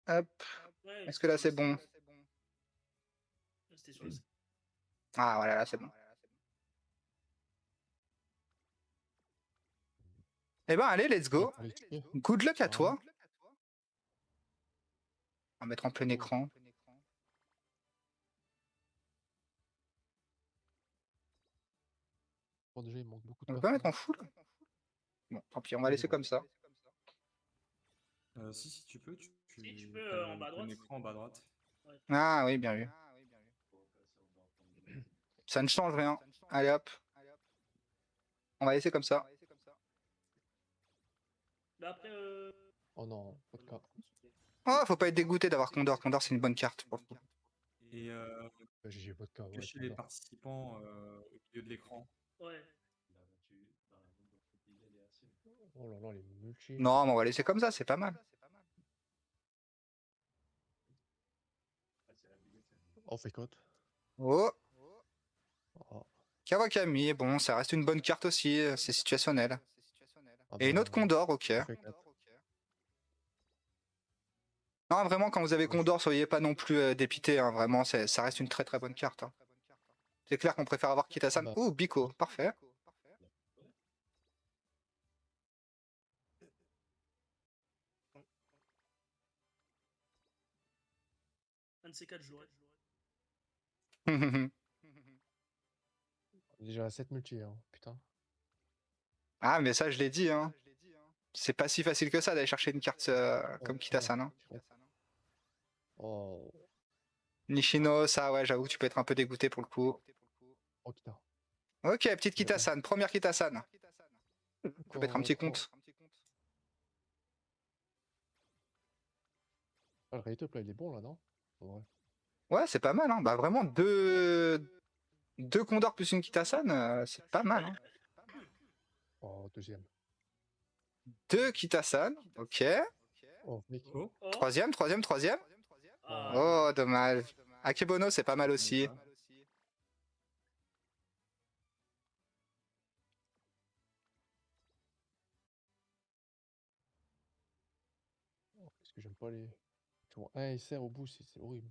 Hop. Ouais, Est-ce que là c'est bon? c'était sur le. Ah voilà, là c'est bon. Eh ben allez, let's Il a go. pas les tickets. Good luck à Ah ouais. toi. On va mettre en plein Oh. écran. Bon, déjà, il manque beaucoup de On peut cartes. pas mettre Là. en full? Bon, tant pis, on va Vas-y, laisser bon. comme ça. Si tu peux, Si, tu peux, t'as en bas à droite. l'écran en bas à droite. Ouais. Ah oui, bien vu. Ça ne change rien. Allez hop. On va laisser comme ça. Bah après, Oh non, pas de carte. Oh, faut pas être dégoûté d'avoir Condor. Condor, c'est une bonne carte pour le coup. Et J'ai pas de carte. Ouais, cacher les participants au milieu de l'écran. ouais. Oh là là, les multi. Non, mais on va laisser comme ça, c'est pas mal. Oh, fait cote. Oh, Oh. Kawakami, bon, ça reste une bonne carte aussi, c'est situationnel. Ah Et une bah, autre Condor, ok. fait quatre. Non, vraiment, quand vous avez Condor, soyez pas non plus dépité, hein, vraiment, ça reste une très très bonne carte. Hein. C'est clair qu'on préfère avoir Kitasan Bah. ou Biko, parfait. Un de ces quatre, je l'aurais. Déjà 7 multi, hein. Putain. Ah, mais ça, je l'ai dit, hein. C'est pas si facile que ça d'aller chercher une carte comme Kitasan. Hein. Oh. Nishino, ça, ouais, j'avoue que tu peux être un peu dégoûté pour le coup. Oh, Kita. Ok, petite Kitasan, première Kitasan. Je vais mettre un petit compte. Ah, le Raytop là, il est bon là, non? Ouais. Ouais, c'est pas mal, hein. Bah vraiment, deux Condors plus une Kitasan, c'est pas mal. Hein. Oh, deuxième. 2 Kitasan, ok. Oh, mec. Oh, Troisième. Ah, Oh, dommage. Akebono, c'est pas mal aussi. Oh, parce que j'aime pas les. Tu vois, un SR au bout, c'est horrible.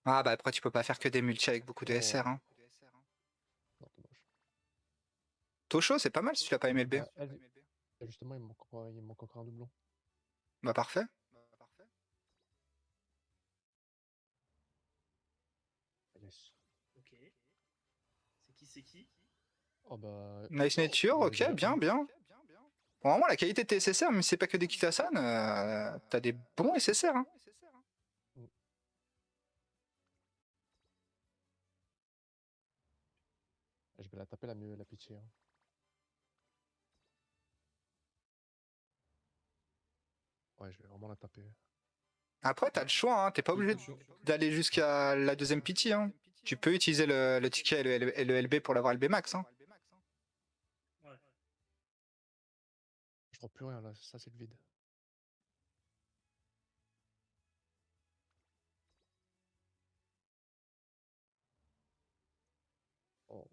Ah bah après, tu peux pas faire que des multi avec beaucoup de SR. Hein. Non, dommage. Tosho, c'est pas mal si tu l'as pas MLB. Ah, justement, il me manque encore un doublon. Bah parfait. Yes. ok. C'est qui? Oh bah. Nice Nature, j'en ai ok, déjà bien, un. bien. Bon, vraiment, la qualité de tes SSR, mais c'est pas que des Kitasan, t'as des bons SSR. Hein. Mm. Je vais la taper la pitié. Hein. Ouais, je vais vraiment la taper. Après, t'as le choix, hein. T'es pas obligé d'aller jusqu'à la deuxième pitié. Hein. Tu peux utiliser le ticket et le LB pour l'avoir LB max. Hein. Ouais. Je trouve plus rien là, ça c'est le vide. Oh,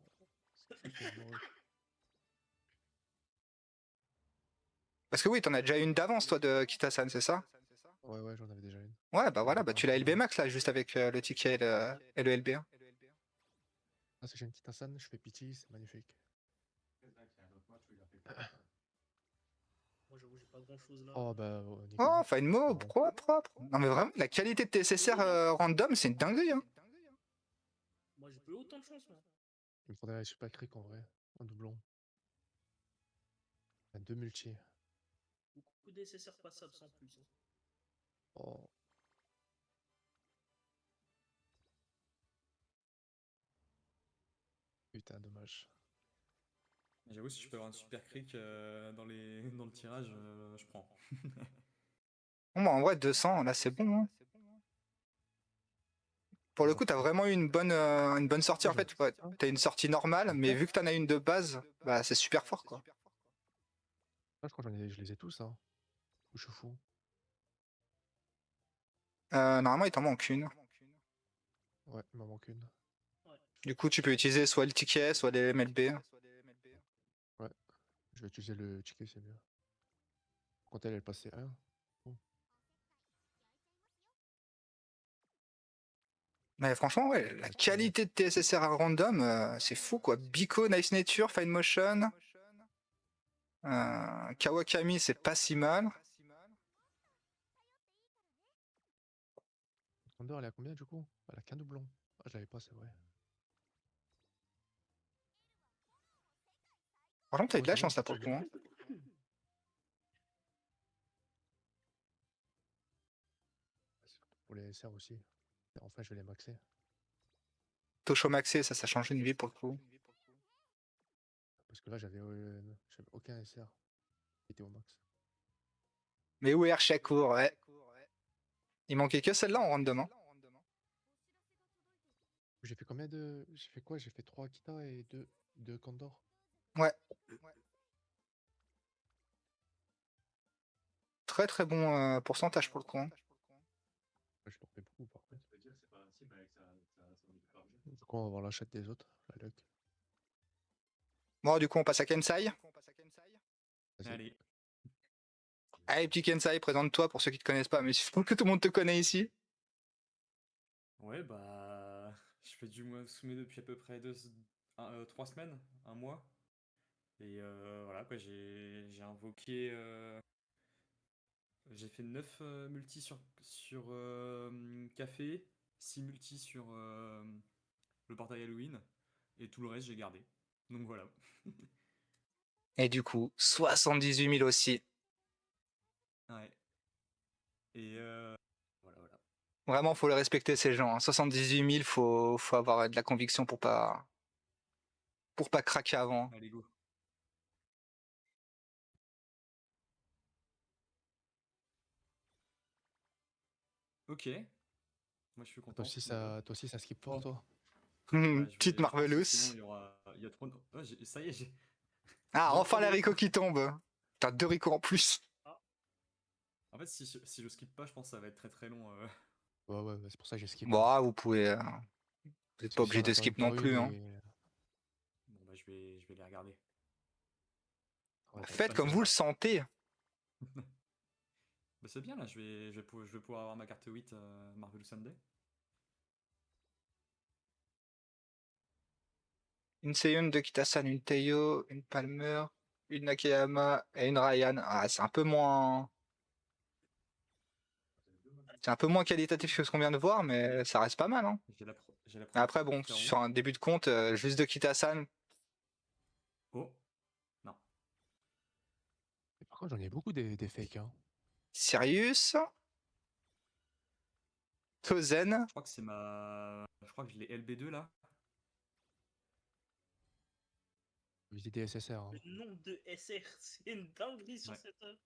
c'est horrible. Parce que oui, t'en as déjà une d'avance, toi, de Kitasan, c'est ça? Ouais, j'en avais déjà une. Ouais, bah voilà, bah tu l'as LB max là, juste avec le ticket et le LB. Hein. Ah, c'est j'ai une petite Hassan, je fais pitié, c'est magnifique. Moi, j'avoue, j'ai pas grand chose là. Oh bah, nickel. Oh, fine mo, propre. Non mais vraiment, la qualité de tes SSR random, c'est une dinguerie. Hein. Moi, j'ai pas eu autant de chance, moi. Il me faudrait un super cric en vrai, un doublon. Un 2 multi. Beaucoup d'SSR passables sans plus. Hein. Oh. Putain, dommage. j'avoue, si je peux avoir un super cric dans le tirage, je prends. Bon, bah en vrai, 200, là c'est bon. Hein. Pour le coup, t'as vraiment eu une bonne sortie. En fait, ouais, t'as une sortie normale, mais vu que t'en as une de base, bah c'est super fort quoi. Ah, je crois que je les ai tous, hein. Ou je suis fou. Normalement, il t'en manque une. Ouais, il m'en manque une. Du coup, tu peux utiliser soit le ticket, soit les MLB. Ouais, je vais utiliser le ticket, c'est mieux. Quand elle est passée 1. Mais franchement, ouais, la qualité de TSSR à random, c'est fou quoi. Biko, Nice Nature, Fine Motion, Kawakami, c'est pas si mal. Condor, elle est à combien du coup? Elle a qu'un doublon. Ah, je l'avais pas, c'est vrai. Franchement, t'as eu Ouais, de la c'est bon, chance là pour le coup. Hein. c'est surtout pour les SR aussi. Enfin, je vais les maxer. Tosho Maxé, ça change une vie pour le coup. Parce que là, j'avais aucun SR qui était au max. Mais où est Shakur, ouais. Il manquait que celle-là en random. Hein. J'ai fait combien de. J'ai fait quoi? J'ai fait 3 Akita et 2 Condor. Ouais. Très très bon pourcentage pour le coup. Hein. Ouais, je leur fais beaucoup par contre. Du coup, on va voir la chatte des autres. La luck. Bon, du coup, on passe à Kensai. Vas-y. Allez. Allez, petit Kensai, présente-toi pour ceux qui te connaissent pas, mais je pense que tout le monde te connaît ici. Ouais, bah. Je fais du Musume depuis à peu près 3 semaines, un mois. Et voilà, quoi, j'ai invoqué. J'ai fait 9 multis sur Café, 6 multis sur le portail Halloween, et tout le reste j'ai gardé. Donc voilà. Et du coup, 78 000 aussi. Ouais. Et voilà. Vraiment, faut le respecter ces gens. Hein. 78 000, faut avoir de la conviction pour pas craquer avant. Allez, go. Ok. Moi je suis content. D'accord. Toi aussi, ça skip fort, toi. Bah, Petite je pense que Marvelous. sinon il y a trop de... Oh, ça y est, Ah, j'ai enfin trop les de ricots Rico. qui tombent. T'as 2 ricots en plus. En fait, si je skip pas, je pense que ça va être très très long. Ouais, c'est pour ça que j'ai skip. Bon, ah, vous pouvez. Vous n'êtes Parce pas que si obligé on de attend une skip non par une plus. Hein. et. Bon, bah je vais les regarder. Ouais, t'inquiète Faites pas, comme c'est vous le pas. sentez. Bah c'est bien là, je vais pouvoir avoir ma carte 8 Marvel Sunday. Une Seiun, deux Kitasan, une Teiyo, une Palmer, une Nakayama et une Ryan. Ah, c'est un peu moins. C'est un peu moins qualitatif que ce qu'on vient de voir, mais ça reste pas mal. Hein. J'ai la première Après, bon, carte sur Caro. un début de compte, juste de Kitasan, Oh, non. Mais par contre, j'en ai beaucoup des fakes. Hein. Sirius, Tozen. Je crois que c'est Je crois que je l'ai LB2 là. J'ai des SSR. Hein. Le nombre de SR, c'est une dinguerie sur Ouais. cette œuvre.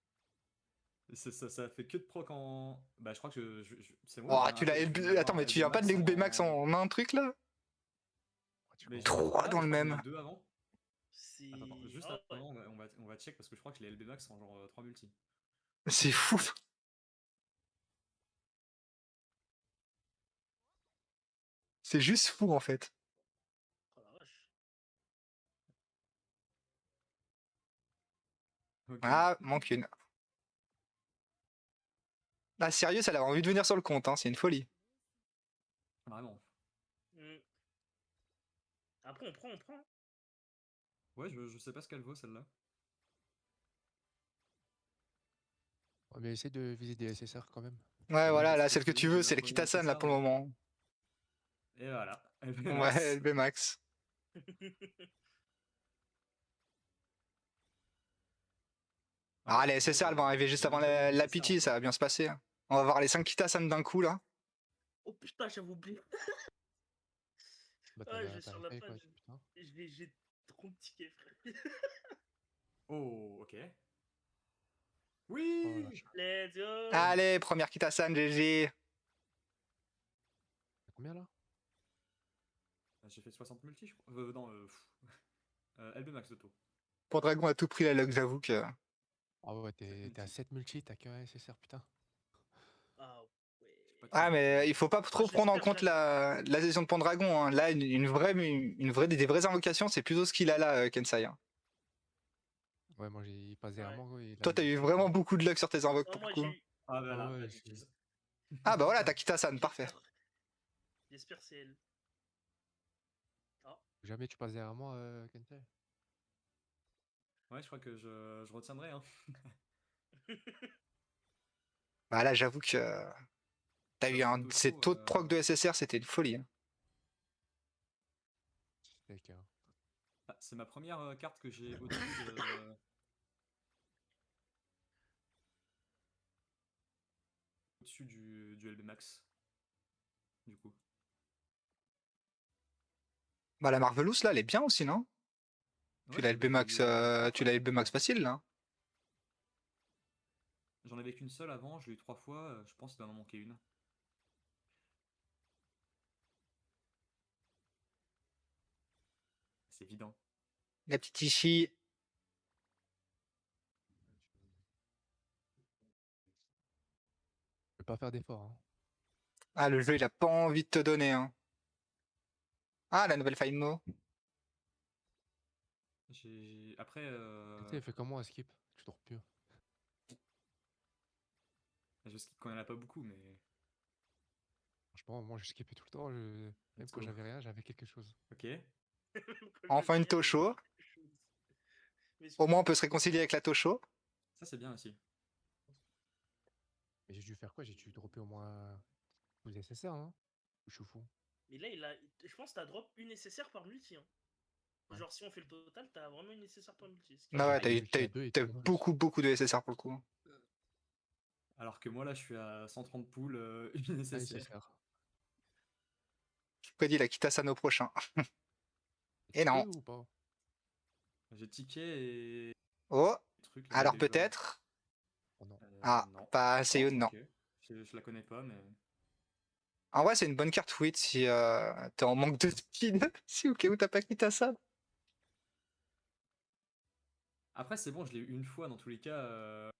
Ça fait que de proc en. Bah je crois que c'est bon, Oh, tu l'as LB... Attends, mais tu viens pas de LB Max en un truc là? Mais j'ai 3 ah, dans mais le je crois que j'en ai même. 2 avant. C'est. Attends, juste Ah ouais. avant, on va check parce que je crois que je l'ai LB max en genre 3 multi. C'est fou. C'est juste fou en fait. Oh la vache. Ok. Ah, manque une. Ah, sérieux, elle a envie de venir sur le compte, hein, c'est une folie. Vraiment. Hmm. Après, on prend. Ouais, je sais pas ce qu'elle vaut celle-là. Ouais, mais essaie de viser des SSR quand même. Ouais, voilà, là, S'il te celle que plaît, tu j'ai veux, ma c'est le première Kitasan là SSR, pour le moment. Et voilà. LB Ouais, max. LB Max. En Ah, fait, les SSR, elles vont arriver juste avant j'avais jamais de la SSR pitié, ça encore. va bien se passer. Hein. On va voir les 5 Kitasan d'un coup là. Oh putain, j'avais oublié. Bah, Ah, je vais t'as sur les la fakes, page. ouais, putain. J'ai trop de tickets, frère. Oh, ok. Oh la Oui. chatte. Let's go. Allez, première Kitasan, GG. T'as combien là? J'ai fait 60 multi, je crois. Non, LB max de taux. Pour Dragon à tout prix la luck, j'avoue que. Ah ouais, 7 t'es à multi. 7 multi, t'as qu'un SSR, putain. Ah J'ai pas ouais. Ah, tué. mais il faut pas trop prendre en J'espère compte que la. la session de Pendragon. Hein. Là, des vraies invocations, c'est plutôt ce qu'il a là, Kensai. Hein. Ouais, moi il passe derrière Ouais. moi, et là Toi, il t'as me eu tue, quoi. vraiment beaucoup de luck sur tes invoques Oh, pour le moi coup. j'ai eu. Ah, Ah voilà, ouais, vas-y, cheese. Ah, bah voilà, t'as Kitasan, J'ai parfait. peur. J'espère que c'est elle. Jamais tu passes derrière moi, Kente. Ouais, je crois que je retiendrai. Hein. Bah là, j'avoue que t'as eu Sur ce ces Tocho, taux de proc de SSR, c'était une folie, hein. Steak, hein. ah, c'est ma première carte que j'ai au-dessus de... au-dessus du LB Max. Du coup. Bah la Marvelous, là, elle est bien aussi, non? Tu Ouais, l'as je LB l'ai Max, eu 3 tu fois. l'as LB Max facile, là. J'en avais qu'une seule avant, je l'ai eu 3 fois, je pense qu'il doit m'en manquer une. C'est évident. La petite Ishi. Je vais pas faire d'effort, hein. Ah, le jeu, il a pas envie de te donner, hein. Ah, la nouvelle Fine. Après, Kente, fais comme moi, skip. Tu dors plus. je skip quand il n'y en a pas beaucoup, mais... Franchement, moi, je skippais tout le temps. Même Let's quand go. j'avais rien, j'avais quelque chose. Ok. Comme Enfin j'avais une rien, j'avais Tosho. quelque chose. Mais Au moins, on peut se réconcilier avec la Tosho. Ça, c'est bien aussi. Mais j'ai dû faire quoi? J'ai dû dropper au moins 12 SSR, hein? Ou je suis fou. Mais là, je pense que t'as drop une nécessaire par multi. Hein. Ouais. Genre, si on fait le total, t'as vraiment une nécessaire par multi. Ce qui est Bah ouais, J'ai t'as fait eu, multi à 2 et tout en plus. beaucoup de SSR pour le coup. Alors que moi, là, je suis à 130 poules, une Ah, nécessaire. SSR. Prédit la Kitasano prochain. Et Tu non. peux ou pas? J'ai ticket et... Oh, truc, là, alors les joueurs. peut-être. Oh non. Ah, Non. pas Oh, Seiyun, non. ok. Je la connais pas, mais... En vrai, c'est une bonne carte Fouit si t'es en manque de speed. Si au cas où t'as pas Kitasan. Après, c'est bon, je l'ai eu une fois, dans tous les cas.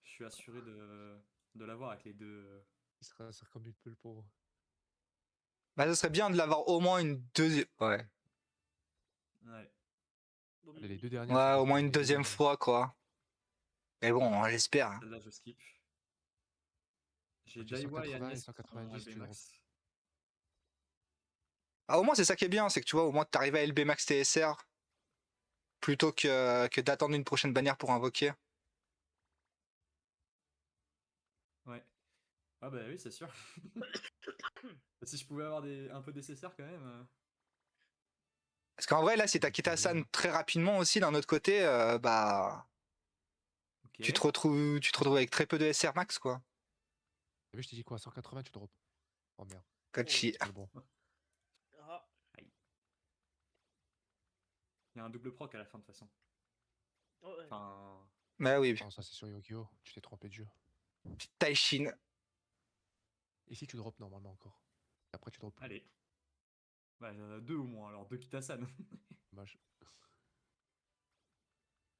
Je suis assuré de l'avoir avec les deux... Il sera comme il peut, le pauvre. Bah, ce serait bien de l'avoir au moins une deuxième. Ouais. Ouais. Bon, Les deux dernières, Ouais, c'était au moins c'était une des deuxième dingueries. fois, quoi. Mais bon, j'espère, hein. Celle-là, je skip. J'ai Quand tu es Daiwa et 180 et Agnès qui sont en 190, LB tu drops. Max. Ah, au moins, c'est ça qui est bien, c'est que tu vois, au moins, t'arrives à LB Max TSR plutôt que d'attendre une prochaine bannière pour invoquer. Ouais. Ah bah oui, c'est sûr. Si je pouvais avoir un peu d'SSR quand même... Parce qu'en vrai, là, si t'as Tu peux Kitasan bien. très rapidement aussi d'un autre côté, bah, Ok. tu te retrouves avec très peu de SR max, quoi. T'as vu, je t'ai dit quoi? 180, tu drops. Oh merde, Kochi. c'est pas le bon. Ah, Aïe. Il y a un double proc à la fin de toute façon. oh, ouais. Enfin... Mais oui, Non, ça c'est sur Yu-Gi-Oh! Tu t'es trompé de jeu. Taishin. Ici, tu drops normalement encore. Après, tu drops plus. Allez. Bah, deux au moins, alors deux Kitasan. Dommage.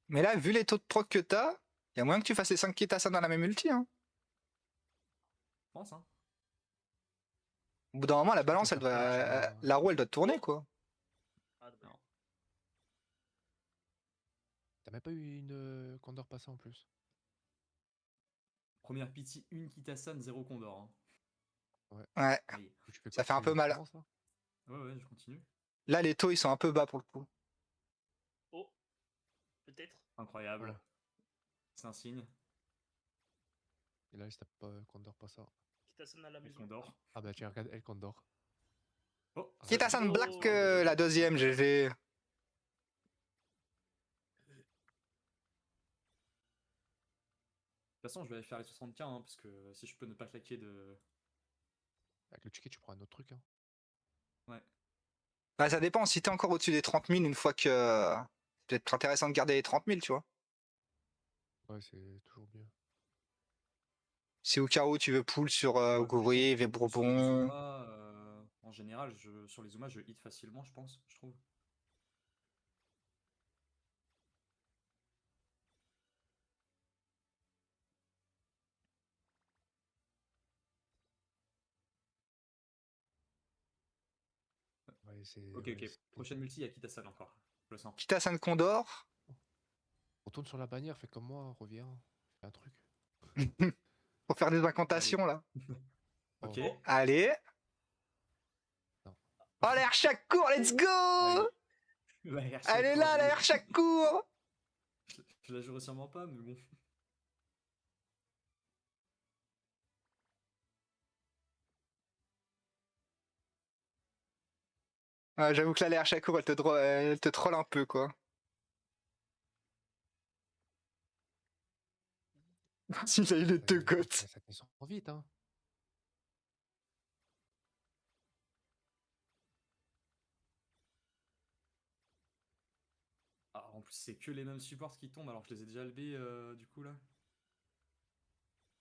Mais là, vu les taux de proc que t'as, y a moyen que tu fasses les 5 Kitasan dans la même ulti, hein. Je pense, hein. Au bout d'un moment, la Est-ce que tu balance, veux elle faire quoi? Tu doit, vas. la roue, elle doit tourner, Oh. quoi. Ah, dommage. Non. T'as même pas eu une Condor passée en plus. Première pity, une Kitasan, zéro Condor. Hein. Ouais, Aïe. Ou tu fais ça quoi? fait un peu Tu mal. recommences là? Ouais, je continue. Là, les taux, ils sont un peu bas pour le coup. Oh, peut-être. Incroyable. Oh. C'est un signe. Et là, si t'as pas Condor pas ça. Kitasan à la Et maison. Condor. Ah bah tiens, regarde, elle Condor. Oh, Ah, Kitasan Oh. Black, Ah, bah, la deuxième, GG. de toute façon, je vais aller faire les 60K, hein, parce que si je peux ne pas claquer de... Avec le ticket, tu prends un autre truc. Hein. Ouais. Bah, ça dépend. Si t'es encore au-dessus des 30 000, une fois que. C'est peut-être intéressant de garder les 30 000, tu vois. Ouais, c'est toujours mieux. Si au cas où tu veux pull sur Ouais, Goury, franchement, sur les Bourbon. Zuma, en général, sur les Zuma, je hit facilement, je pense, je trouve. Ouais, c'est. Ok, Ouais, ok. c'est Prochaine multi, il y a Kitasan encore. Je le sens. Kitasan Condor. retourne sur la bannière, fais comme moi, reviens. Fais un truc. Pour faire des Allez. incantations, là. Oh. Ok. Oh. Allez. Oh, la chaque court, let's go! La Air Elle est Shack, là, oh, la chaque court! Je la jouerai sûrement pas, mais bon. Ouais, j'avoue que là, la chaque court, elle te troll un peu, quoi. Il a eu les deux côtes. Ça descend vite, hein. Ah, en plus, c'est que les mêmes supports qui tombent, alors que je les ai déjà LB du coup là.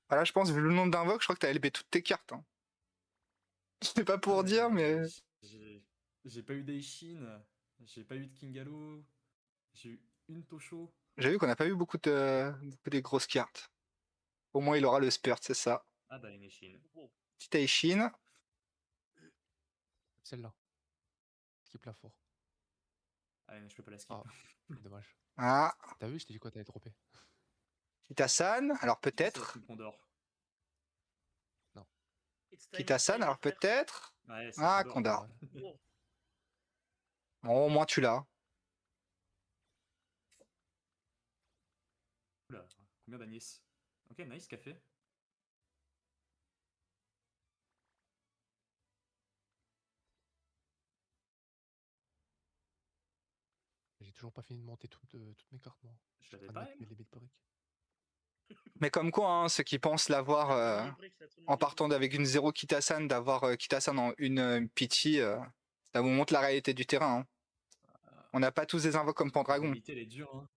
Voilà, je pense, vu le nombre d'invoques, je crois que t'as LB toutes tes cartes. Hein. C'est pas pour dire, mais. J'ai pas eu d'Eishin, j'ai pas eu de Kingalo, j'ai eu une Tosho. J'ai vu qu'on n'a pas eu beaucoup des grosses cartes. Au moins, il aura le Spurt, c'est ça. Ah bah une Eishin. Wow. Petite Aishin. Celle-là. Skip la four. Ah mais je peux pas la skip. Ah, dommage. Ah, T'as vu, je t'ai dit quoi, t'allais dropper. Kitasan, alors C'est peut-être. une Condor. It's time Kitasan, to die, alors les frères. peut-être. Ouais, c'est Ah, une Condor. Ouais. Wow. Bon, au moins, tu l'as. Oula, combien d'Agnès? Ok, nice, café. J'ai toujours pas fini de monter toutes mes cartes, moi. Je suis en l'avais train de pas, mettre elle. les bits briques. Mais comme quoi, hein, ceux qui pensent l'avoir Les briques, là, tout le monde en les partant briques. avec une 0 Kitasan, d'avoir Kitasan en une pity, ça vous montre la réalité du terrain. Hein. On n'a pas tous des invoques comme La Pendragon. réalité, elle est dure, hein.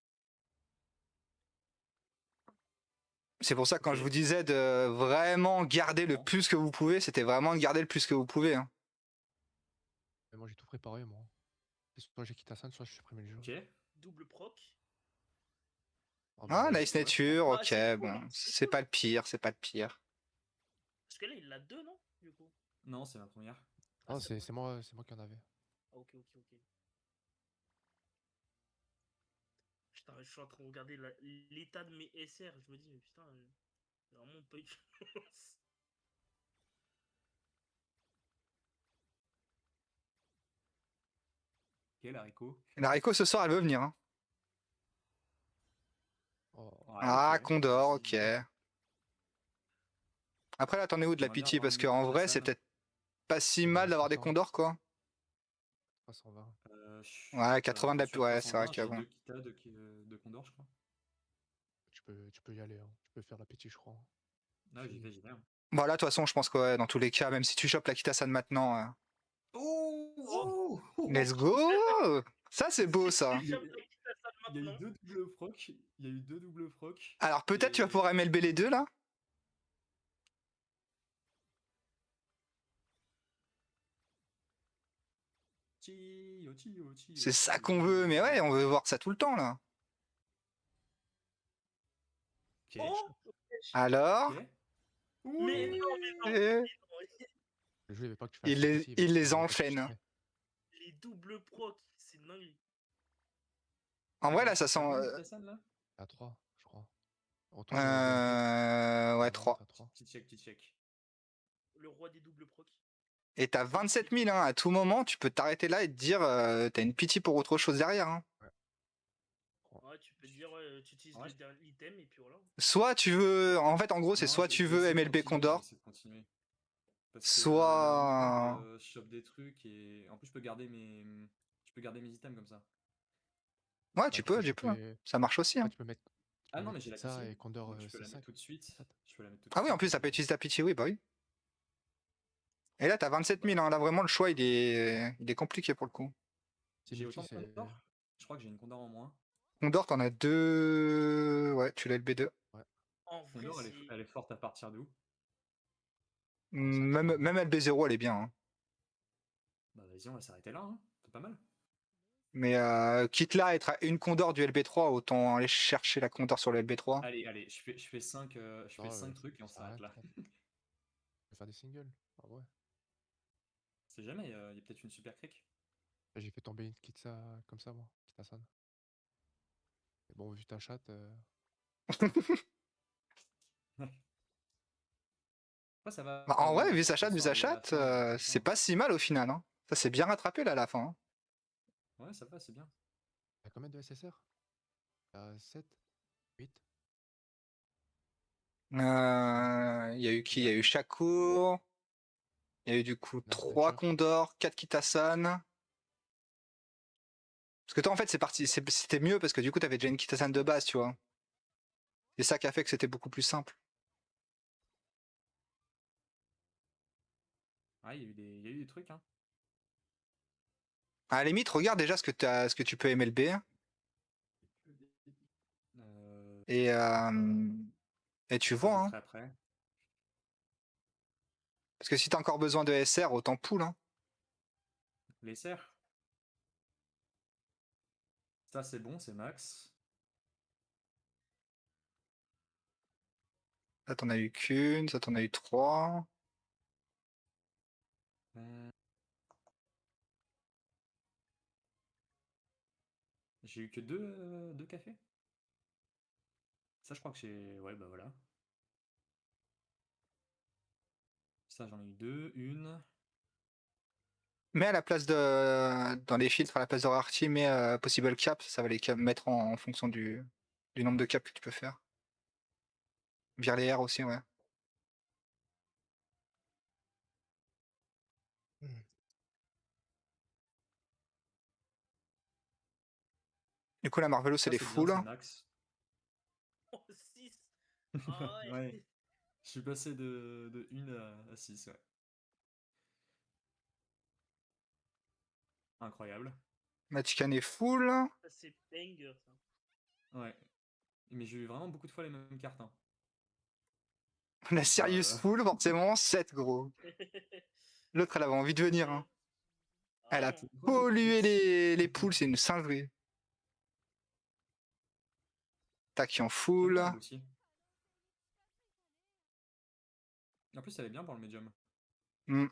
C'est pour ça que quand Ok. je vous disais de vraiment garder le Bon. plus que vous pouvez, c'était vraiment de garder le plus que vous pouvez. Hein. Mais moi, j'ai tout préparé, moi. Soit j'ai quitté Hassan, soit je supprime le jeu. Ok. Double proc. Ah, Ah, bah, nice ouais. nature, Ah, ok, c'est cool, bon, hein, c'est c'est cool. pas le pire, c'est pas le pire. Parce que là, il l'a deux, non? Du coup. Non, c'est ma première. Ah, non, c'est c'est bon. moi qui en avais. Ah, ok. Putain, je suis en train de regarder l'état de mes SR. Je me dis, mais putain, j'ai vraiment pas eu de chance. Ok, l'haricot. La Rico ce soir, elle veut venir. Hein. Oh. Ouais, Ah, ok. Condor, ok. Merci. Après, là, t'en es où de la J'aimerais bien pity? avoir Parce une qu'en vrai, c'est Kitasan. peut-être pas si On est mal à d'avoir des 300. condors, quoi. 320. Ouais, 80 de la Je suis à ouais, c'est vrai 320, j'ai qu'avant. 2 Kita, 2 Condor, je crois. Tu peux y aller, hein. Tu peux faire la petite, je crois. Ah, j'y vais, hein. Bon, là, de toute façon, je pense que ouais, dans tous les cas, même si tu chopes la Kitasan maintenant, Oh, let's go! Ça, c'est beau, ça. Si tu chopes la Kitasan Il y a eu maintenant, 2 doubles proc. Il y a eu 2 doubles proc. Alors, peut-être tu vas pouvoir MLB les deux, là? C'est ça qu'on veut, mais ouais, on veut voir ça tout le temps, là. Ok. oh Alors? Ok. Mais non, Eh, Le jeu, il veut pas que tu fasses Il la les, petite, il veut les que tu enchaîne. chiffres. les doubles proc, c'est dingue. En vrai, là, ça C'est à sent. combien de Kitasan, là? À 3, je crois. Retourne le Ouais, 3. à 3. Petit check. Le roi des doubles proc. Et t'as 27 000, hein. À tout moment, tu peux t'arrêter là et te dire, t'as une pity pour autre chose derrière. Hein. Ouais, tu peux dire, ouais, tu utilises Ouais. le dernier item et puis voilà. Soit tu veux. En fait, en gros, c'est Non, soit je tu vais veux essayer de MLB continuer, Condor, je vais essayer de continuer. Parce que soit. là, je chope des trucs et en plus je peux garder mes items comme ça. Ouais, tu peux, hein. Ça marche aussi. Hein. Tu peux mettre. Ah non, mais j'ai la ça pitié. et Condor Donc je peux la C5. mettre tout de suite. en fait. Je peux la mettre tout de Ah oui, en suite. plus, ça peut utiliser ta pity, oui, bah oui. Et là, t'as 27 000. Hein. Là, vraiment, le choix, il est compliqué pour le coup. J'ai Multi, autant de c'est. Condor. Je crois que j'ai une Condor en moins. Condor, t'en as 2. Ouais, tu l'as LB2. En vrai, Condor, c'est. elle est forte à partir d'où? Même LB0, elle est bien. Hein. Bah vas-y, on va s'arrêter là. Hein. C'est pas mal. Mais quitte là à être à une Condor du LB3, autant aller chercher la Condor sur le LB3. Allez, je fais 5 trucs et on s'arrête là. Je vais faire des singles. Ah ouais. C'est jamais, il y a peut-être une super cric. J'ai fait tomber une Kitsa comme ça, moi. Kitasan. Mais bon, vu ta chatte. Ouais, ça va. Bah, en vrai, bien. vu sa Ce chatte, soir, il y a la fin, c'est bien. pas si mal au final. Hein. Ça s'est bien rattrapé là à la fin, hein. Ouais, ça va, c'est bien. T'as combien de SSR? T'as 7? 8? Il y a eu qui? Il y a eu Shakur. Il y a eu du coup Nice 3 Fletcher. Condor, 4 Kitasan. Parce que toi en fait c'était mieux parce que du coup t'avais déjà une Kitasan de base, tu vois. C'est ça qui a fait que c'était beaucoup plus simple. Ah, il y a eu des trucs, hein. À la limite, regarde déjà ce que tu peux MLB Euh, et, et tu je vais vois, hein. montrer après. Parce que si t'as encore besoin de SR, autant pull, hein. Les serres. Ça, c'est bon, c'est max. Ça t'en as eu qu'une, ça t'en a eu 3. Euh, J'ai eu que deux cafés. Ça, je crois que j'ai. Ouais, bah voilà. Ça, j'en ai eu deux. Une. Mais à la place de. Dans les filtres, à la place de rarity, mais possible cap, ça va les mettre en fonction du nombre de caps que tu peux faire. Vire les R aussi, ouais. Du coup, la Marvelo, c'est Ça, les c'est bien, full. c'est max. Oh, 6. Ah Ouais. ouais. Je suis passé de 1 à 6, ouais. Incroyable. Matikan est full. Ça, c'est banger, ça. Ouais. Mais j'ai eu vraiment beaucoup de fois les mêmes cartes, hein. La Genre, Sirius full, forcément, 7 gros. L'autre, elle avait envie de venir, hein. Elle a Ah, Ouais, pollué X. les poules, c'est une singerie. Taki en J'aime full. bien elle aussi. En plus, elle est bien pour le médium. Hmm.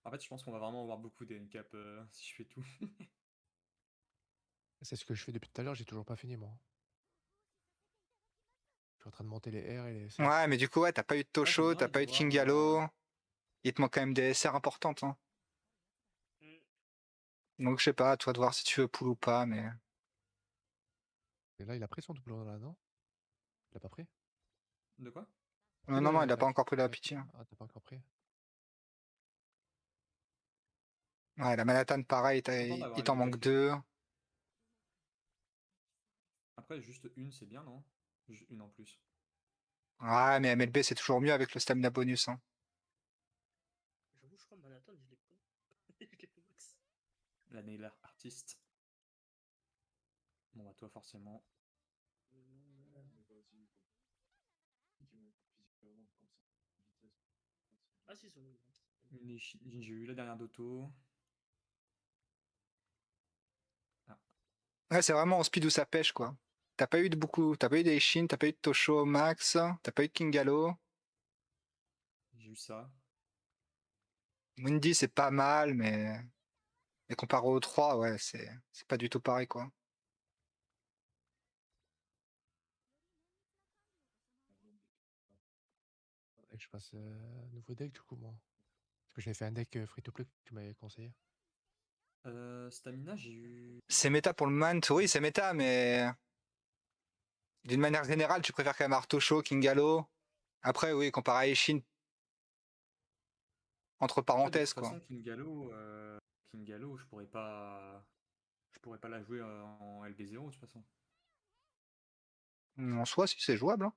En fait, je pense qu'on va vraiment avoir beaucoup des caps si je fais tout. C'est ce que je fais depuis tout à l'heure, j'ai toujours pas fini moi. Je suis en train de monter les R et les SR. Ouais, mais du coup, ouais, t'as pas eu de Ah, j'aime Tosho, bien t'as les pas eu de voir. Kingalo. Il te manque quand même des SR importantes, hein. mm. Donc, je sais pas, à toi de voir si tu veux pull ou pas, mais. Et là, il a pris son doublon là, non? Il l'a pas pris? De quoi? Non, non, non, il a pas encore pris la pitié. Ah, t'as pas encore pris? Ouais, la Manhattan, pareil, Je suis content il d'avoir les t'en deux manque cafés. 2. Après, juste une, c'est bien, non? Une en plus. Ouais, mais MLB, c'est toujours mieux avec le stamina bonus, hein. J'avoue, je crois que Manhattan, je l'ai pas. Je l'ai pas max. La nail artiste. Bon, bah, toi, forcément. Ah, si, c'est bon. J'ai eu la dernière d'auto. Ah, Ouais, c'est vraiment en speed où ça pêche, quoi. T'as pas eu de beaucoup, t'as pas eu d'Eishin, t'as pas eu de Tosho Max, t'as pas eu de Kingalo. j'ai eu ça. Mundi, c'est pas mal, mais comparé aux 3, ouais, c'est pas du tout pareil, quoi. Faudrait que je fasse nouveau deck du coup moi. Parce que j'avais fait un deck free to play que tu m'avais conseillé. Stamina, j'ai eu. C'est méta pour le man, oui, c'est méta, mais d'une manière générale, tu préfères quand même Artosho, Kingalo. Après, oui, comparé à Eishin, entre Après, de parenthèses, toute quoi. façon, Kingalo, je pourrais pas. Je pourrais pas la jouer en LB0 de toute façon. En soi, si c'est jouable, hein.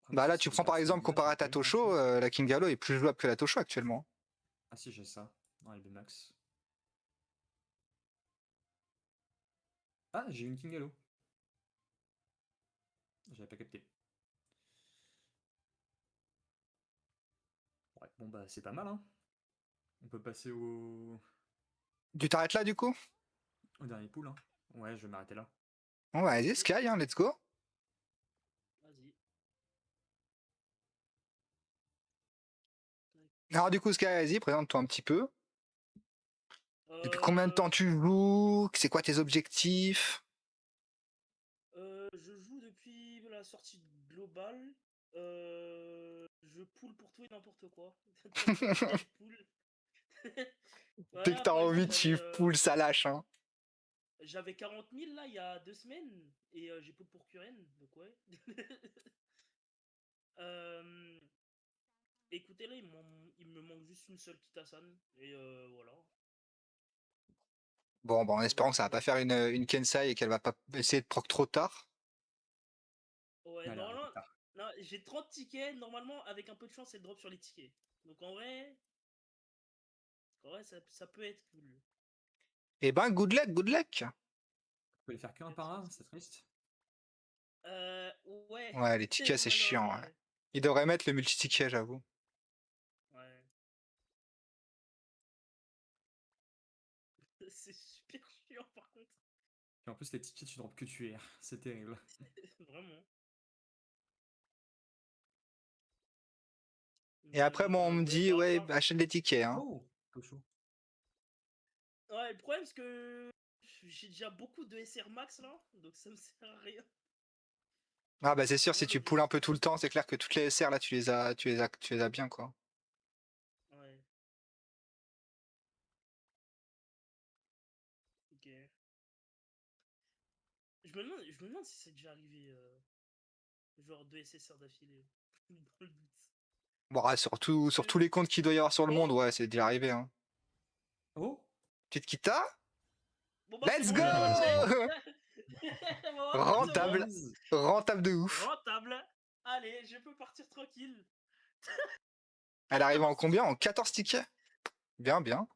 Après, Bah si là, tu c'était prends pas par de exemple, Stamina, comparé j'aurais à ta pas eu grand Tosho, chose. la Kingalo est plus jouable que la Tosho actuellement. Ah, si, j'ai ça. En LB max. Ah, j'ai eu une Kingalo. J'avais pas capté. Ouais, bon, bah, c'est pas mal, hein. On peut passer Tu t'arrêtes là, du coup? au dernier pool, hein. Ouais, je vais m'arrêter là. Bon, bah, vas-y, Sky, hein, let's go. Vas-y. Alors, du coup, Sky, vas-y, présente-toi un petit peu. Depuis combien de temps Euh, tu joues? C'est quoi tes objectifs? je joue depuis la sortie globale, je poule pour tout et n'importe quoi. Poule. Dès que Voilà, t'as par exemple, envie, tu poules, ça lâche. Hein. j'avais 40 000 là il y a 2 semaines et j'ai poule pour Kuren, donc ouais. Euh, Écoutez, là, il me manque juste une seule Kitasan et voilà. Bon, en Ça va espérant que être ça va bon. pas faire une Kensai et qu'elle va pas essayer de proc trop tard. Ouais, Elle arrive normalement, tard. non, j'ai 30 tickets. Normalement, avec un peu de chance, elle drop sur les tickets. Donc en vrai ça peut être cool. Eh ben, good luck, good luck. Tu peux les faire qu'un par un, c'est triste. Ouais. Ouais, les tickets, c'est chiant. Malheureusement, Ouais. Ils devraient mettre le multi-ticket, j'avoue. ouais. C'est super chiant par contre. Et en plus, les tickets, tu drops que tu es. C'est terrible. Vraiment. Et après, Donc, bon, on me ouais, dit, bah, ouais, achète des tickets. Hein. Oh, chaud. ouais, le problème, c'est que j'ai déjà beaucoup de SR max là, donc ça me sert à rien. Ah bah c'est sûr, si Vraiment, tu poules un peu tout le temps, c'est clair que toutes les SR là, tu les as bien quoi. Ouais. Ok. Je me demande si c'est déjà arrivé, genre 2 SSR d'affilée. Dans le doute. Bon, ouais, sur tous les comptes qu'il doit y avoir sur le monde, Oh, ouais, c'est déjà arrivé. Hein. Oh, Petite Kita, bon bah c'est let's bon, go. j'ai lancé. Bon, bah, c'est bon. Rentable, Easy. rentable de ouf. Rentable. Allez, je peux partir tranquille. Elle arrive 14 en combien? tickets. En 14 tickets? Bien, bien.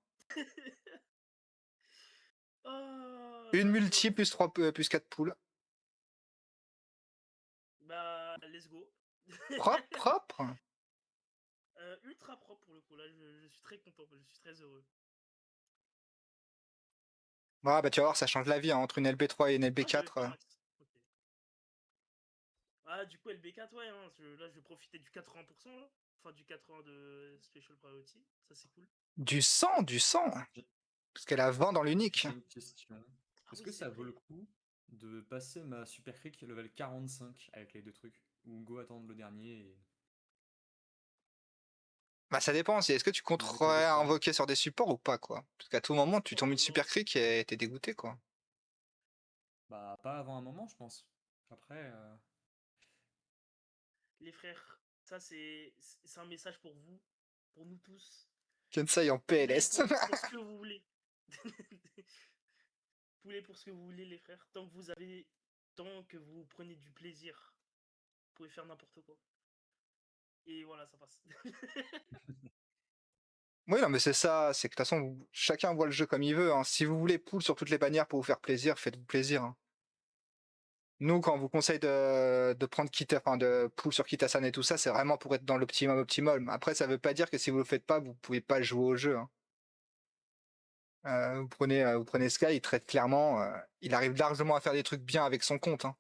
Oh, Une bah top. multi plus 3 plus 4 poules. Bah, let's go. Propre, propre. Ultra propre pour le coup, là, je suis très content, je suis très heureux. Ouais, bah tu vas voir, ça change la vie hein, entre une LB3 et une Ah, j'avais LB4. pas max. Ok. Ah, du coup, LB4, ouais, hein, là, je vais profiter du 80%, là. Enfin, du 80 de Special Priority. Ça, c'est cool. Du sang, du sang. J'ai Parce qu'elle a 20 dans l'unique. j'ai une question. Ah Est-ce oui, que c'est ça vaut vrai. le coup de passer ma Super Crick level 45 avec les deux trucs? Ou go attendre le dernier et Bah ça dépend aussi. Est-ce que tu finir avec compterais LB3? invoquer sur des supports ou pas quoi? Parce qu'à tout moment, tu Oh tombes là une super là. cric et t'es dégoûté quoi. Bah, pas avant un moment, je pense. Après, Les frères, ça, c'est un message pour vous, pour nous tous. Kensai en Poulez PLS. pour ce que vous voulez. Poulez pour ce que vous voulez, les frères. Tant que vous prenez du plaisir, vous pouvez faire n'importe quoi. Et voilà, ça passe. Oui, non, mais c'est ça. C'est que de toute façon, chacun voit le jeu comme il veut. Hein. Si vous voulez pull sur toutes les bannières pour vous faire plaisir, faites-vous plaisir. Hein. Nous, quand on vous conseille de prendre enfin, de pull sur Kitasan et tout ça, c'est vraiment pour être dans l'optimum optimum. Après, ça veut pas dire que si vous le faites pas, vous pouvez pas jouer au jeu. Hein. Vous prenez Sky, il traite clairement. Il arrive largement à faire des trucs bien avec son compte. Hein.